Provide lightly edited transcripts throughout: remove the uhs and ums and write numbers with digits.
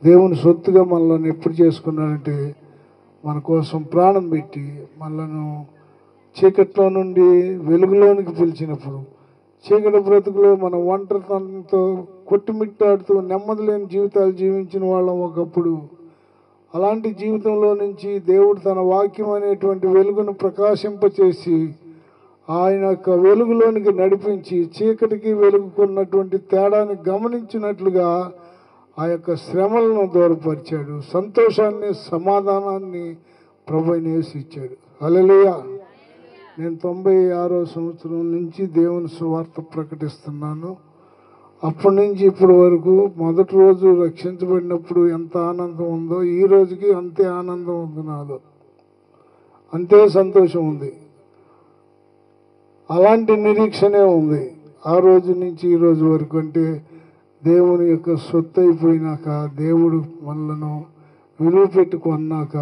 దేవుని సొత్తుగా మనల్ని ఎప్పుడు చేసుకున్నాడంటే మన కోసం ప్రాణం పెట్టి మనలను చీకట్లో నుండి వెలుగులోనికి పిలిచినప్పుడు, చీకటి బ్రతుకులో మన ఒంటరితనంతో కొట్టుమిట్టాడుతూ నెమ్మది లేని జీవితాలు జీవించిన వాళ్ళం ఒకప్పుడు. అలాంటి జీవితంలో నుంచి దేవుడు తన వాక్యం అనేటువంటి వెలుగును ప్రకాశింపచేసి ఆయన యొక్క వెలుగులోనికి నడిపించి చీకటికి వెలుగుకున్నటువంటి తేడాన్ని గమనించినట్లుగా ఆ యొక్క శ్రమలను దూరపరిచాడు. సంతోషాన్ని, సమాధానాన్ని ప్రభువైన యేసు ఇచ్చాడు. హల్లెలూయా. నేను 96వ సంవత్సరం నుంచి దేవుని సువార్త ప్రకటిస్తున్నాను. అప్పటి నుంచి ఇప్పటి వరకు మొదటి రోజు రక్షించబడినప్పుడు ఎంత ఆనందం ఉందో ఈ రోజుకి అంతే ఆనందం ఉంది, నాలో అంతే సంతోషం ఉంది, అలాంటి నిరీక్షణే ఉంది. ఆ రోజు నుంచి ఈ రోజు వరకు అంటే దేవుని యొక్క సొత్తు అయిపోయినాక, దేవుడు మనలను విలువ పెట్టుకున్నాక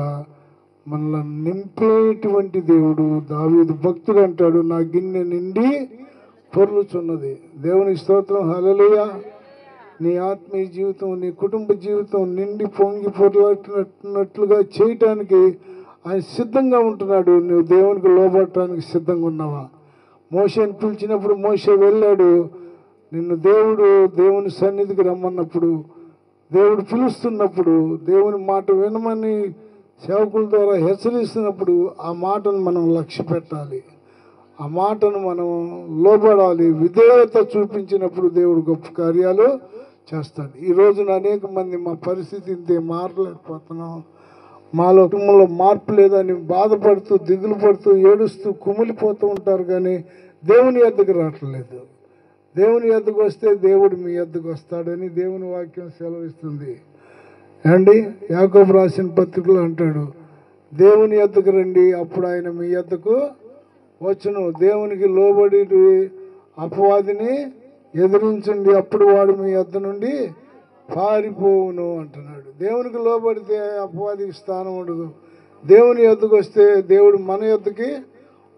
మనల్ని నింపేటువంటి దేవుడు. దావీదు భక్తుడు అంటాడు, నా గిన్నె నిండి పొర్లుచున్నది. దేవునికి స్తోత్రం. హల్లెలూయా. నీ ఆత్మీయ జీవితం, నీ కుటుంబ జీవితం నిండి పొంగి పొర్లుతున్నట్లుగా చేయటానికి ఆయన సిద్ధంగా ఉంటున్నాడు. నువ్వు దేవునికి లోబడటానికి సిద్ధంగా ఉన్నావా? మోషేని పిలిచినప్పుడు మోషే వెళ్ళాడు. నిన్ను దేవుని సన్నిధికి రమ్మన్నప్పుడు, దేవుడు పిలుస్తున్నప్పుడు, దేవుని మాట వినమని సేవకుల ద్వారా హెచ్చరిస్తున్నప్పుడు ఆ మాటను మనం లక్ష్య పెట్టాలి, ఆ మాటను మనం లోబడాలి. విధేయత చూపించినప్పుడు దేవుడు గొప్ప కార్యాలు చేస్తాడు. ఈ రోజున అనేక మంది మా పరిస్థితి ఇంతే, మారలేకపోతున్నాం, మాలో కుటుంబంలో మార్పు లేదని బాధపడుతూ, దిగులు పడుతూ, ఏడుస్తూ, కుమిలిపోతూ ఉంటారు. కానీ దేవుని యొద్దకు రావట్లేదు. దేవుని యొద్దకు వస్తే దేవుడు మీ యొద్దకు వస్తాడని దేవుని వాక్యం సెలవిస్తుంది. ఏమండి, యాకోబు రాసిన పత్రికలో అంటాడు, దేవుని యొద్దకు రండి, అప్పుడు ఆయన మీ యొద్దకు వచ్చును. దేవునికి లోబడి అపవాదిని ఎదిరించండి, అప్పుడు వాడు మీ యొద్ద నుండి పారిపోవును అంటున్నాడు. దేవునికి లోబడితే అపవాదికి స్థానం ఉండదు. దేవుని యొద్దకు వస్తే దేవుడు మన యొద్దకి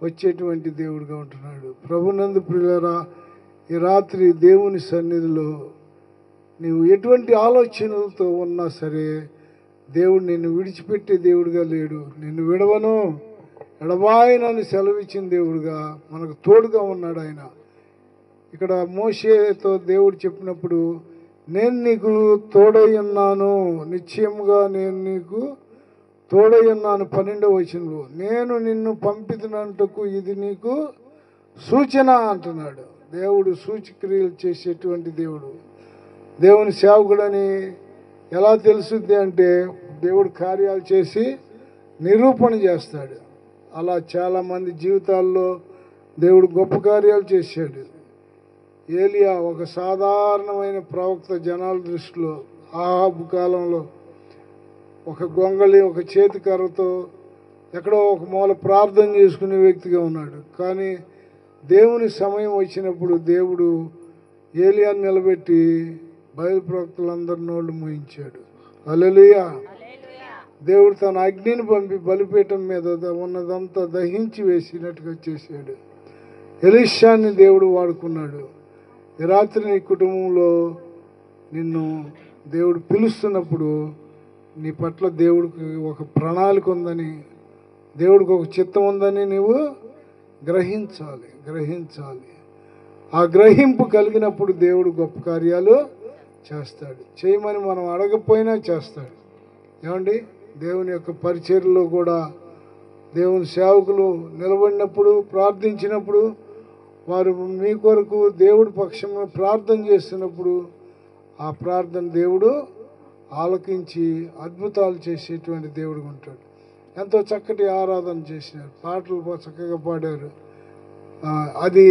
వచ్చేటువంటి దేవుడుగా ఉంటున్నాడు. ప్రభునందు ప్రియులారా, ఈ రాత్రి దేవుని సన్నిధిలో నీవు ఎటువంటి ఆలోచనలతో ఉన్నా సరే, దేవుడు నిన్ను విడిచిపెట్టే దేవుడుగా లేడు. నిన్ను విడవను, ఎడబాయనని సెలవిచ్చిన దేవుడుగా మనకు తోడుగా ఉన్నాడు ఆయన. ఇక్కడ మోషేతో దేవుడు చెప్పినప్పుడు, నేను నీకు తోడై ఉన్నాను, నిశ్చయముగా నేను నీకు తోడై ఉన్నాను. 12వ వచనంలో, నేను నిన్ను పంపితున్నట్టుకు ఇది నీకు సూచన అంటున్నాడు. దేవుడు సూచక్రియలు చేసేటువంటి దేవుడు. దేవుని సేవకుడని ఎలా తెలుసుద్ది అంటే, దేవుడు కార్యాలు చేసి నిరూపణ చేస్తాడు. అలా చాలామంది జీవితాల్లో దేవుడు గొప్ప కార్యాలు చేశాడు. ఏలియా ఒక సాధారణమైన ప్రవక్త జనాల దృష్టిలో. ఆహాబు కాలంలో ఒక గొంగళి, ఒక చేతికర్రతో ఎక్కడో ఒక మూల ప్రార్థన చేసుకునే వ్యక్తిగా ఉన్నాడు. కానీ దేవుని సమయం వచ్చినప్పుడు దేవుడు ఏలియాని నిలబెట్టి బయలు ప్రవక్తలందరి నోళ్ళు మూయించాడు. హల్లెలూయా. దేవుడు తన అగ్నిని పంపి బలిపీఠం మీద ఉన్నదంతా దహించి వేసినట్టుగా చేశాడు. ఎలీషాని దేవుడు వాడుకున్నాడు. ఈ రాత్రి నీ కుటుంబంలో నిన్ను దేవుడు పిలుస్తున్నప్పుడు నీ పట్ల దేవుడికి ఒక ప్రణాళిక ఉందని, దేవుడికి ఒక చిత్తం ఉందని నీవు గ్రహించాలి. ఆ గ్రహింపు కలిగినప్పుడు దేవుడు గొప్ప కార్యాలు చేస్తాడు. చేయమని మనం అడగపోయినా చేస్తాడు. ఏమండి, దేవుని యొక్క పరిచర్యలో కూడా దేవుని సేవకులు నిలబడినప్పుడు, ప్రార్థించినప్పుడు, వారు మీ కొరకు దేవుడి పక్షంలో ప్రార్థన చేస్తున్నప్పుడు ఆ ప్రార్థన దేవుడు ఆలకించి అద్భుతాలు చేసేటువంటి దేవుడుగా ఉంటాడు. ఎంతో చక్కటి ఆరాధన చేసినారు, పాటలు చక్కగా పాడారు. అది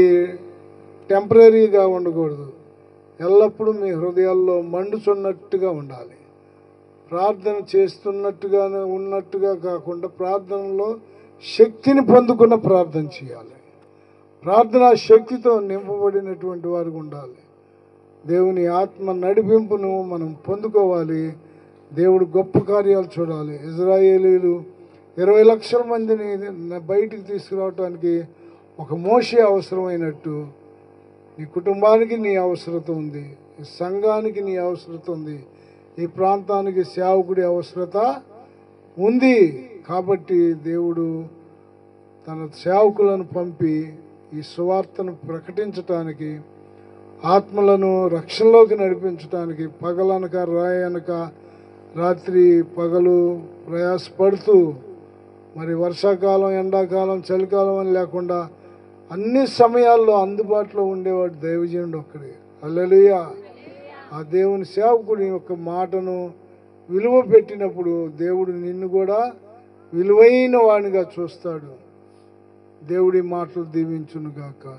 టెంపరీగా ఉండకూడదు, ఎల్లప్పుడూ మీ హృదయాల్లో మండుచున్నట్టుగా ఉండాలి. ప్రార్థన చేస్తున్నట్టుగానే ఉన్నట్టుగా కాకుండా ప్రార్థనలో శక్తిని పొందుకున్న ప్రార్థన చేయాలి. ప్రార్థనా శక్తితో నింపబడినటువంటి వారికి ఉండాలి. దేవుని ఆత్మ నడిపింపును మనం పొందుకోవాలి. దేవుడు గొప్ప కార్యాలు చూడాలి. ఇజ్రాయేలీలు 20 లక్షల మందిని బయటికి తీసుకురావటానికి ఒక మోషే అవసరమైనట్టు నీ కుటుంబానికి నీ అవసరత ఉంది, నీ సంఘానికి నీ అవసరత ఉంది, ఈ ప్రాంతానికి సేవకుడి అవసరత ఉంది. కాబట్టి దేవుడు తన సేవకులను పంపి ఈ సువార్తను ప్రకటించటానికి, ఆత్మలను రక్షణలోకి నడిపించడానికి పగలనక రాయనక రాత్రి పగలు ప్రయాసపడుతూ, మరి వర్షాకాలం, ఎండాకాలం, చలికాలం అని లేకుండా అన్ని సమయాల్లో అందుబాటులో ఉండేవాడు దైవజనుడు ఒక్కడే. హల్లెలూయా. ఆ దేవుని సేవకుడి యొక్క మాటను విలువ పెట్టినప్పుడు దేవుడు నిన్ను కూడా విలువైన వాడిగా చూస్తాడు. దేవుడి మాటలు దీవించును గాక.